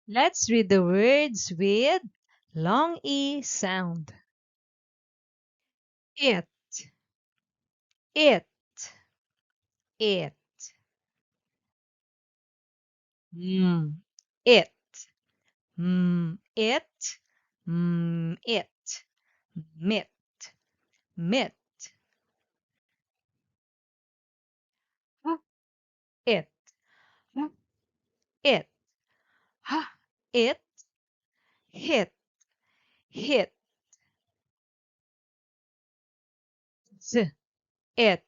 Let's read the words with long E sound. It, it, it, mm, it, it, it, mit, mit, huh, it, huh, it, huh, it, hit, hit, s, it,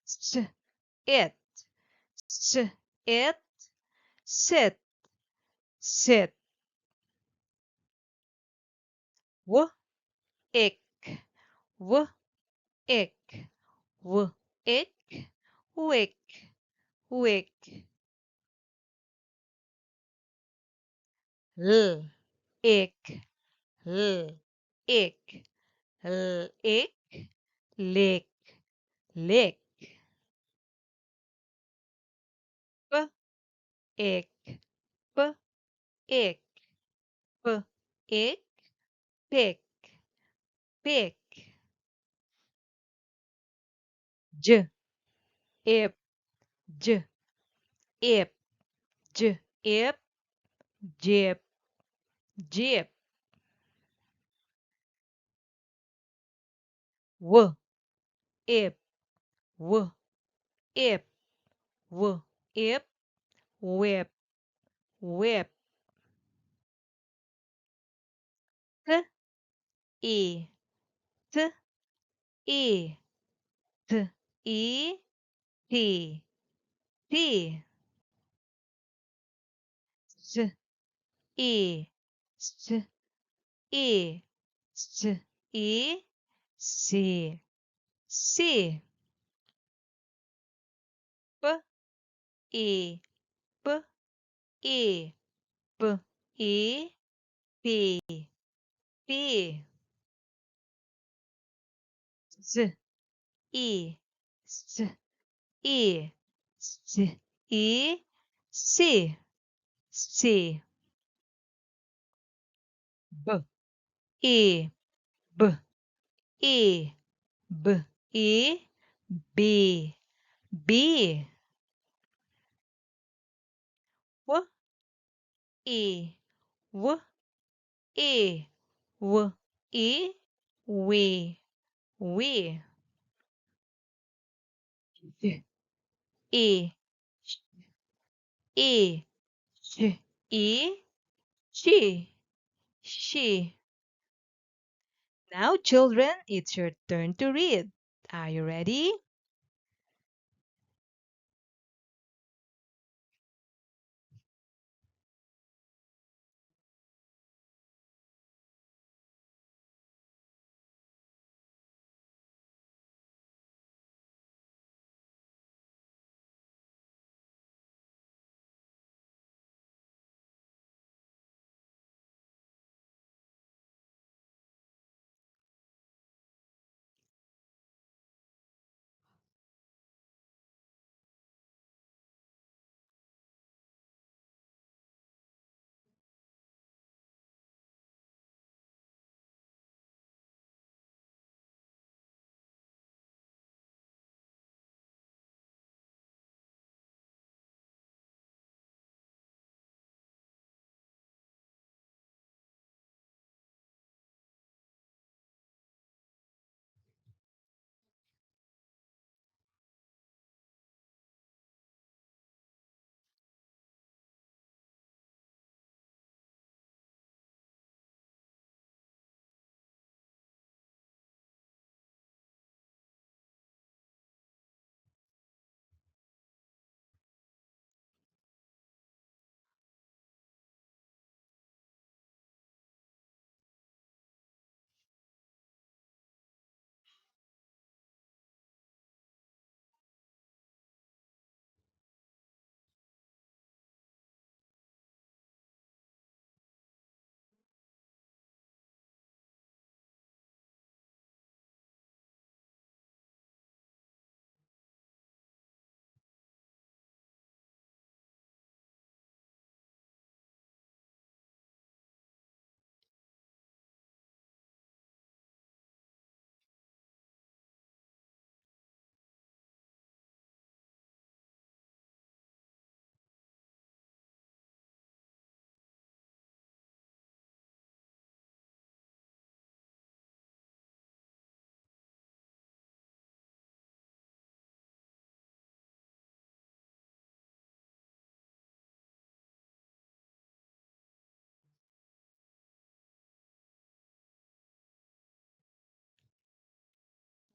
s, it, s, it, sit, sit, w, ick, w, ick, w, ick, wick, wick, l, ick, l, ick, l, ick, lick, lick, p, ick, p, ick, p, ick, pick, pick, j, ip, j, ip, j, ip, jip, jip, w, ip, w, ip, w, ip, whip, whip, t, e, t, e, t, e, t, t, s, e, s, e, s, e, c, c, p, e, p, e, p, e, p, p, z, e, s, e, s, e, c, c, b, e, b, e, b, e, b, b, w, e, w, e, w, e, we, sh, e, sh, e, sh, e, she, she. Now, children, it's your turn to read. Are you ready?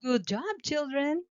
Good job, children.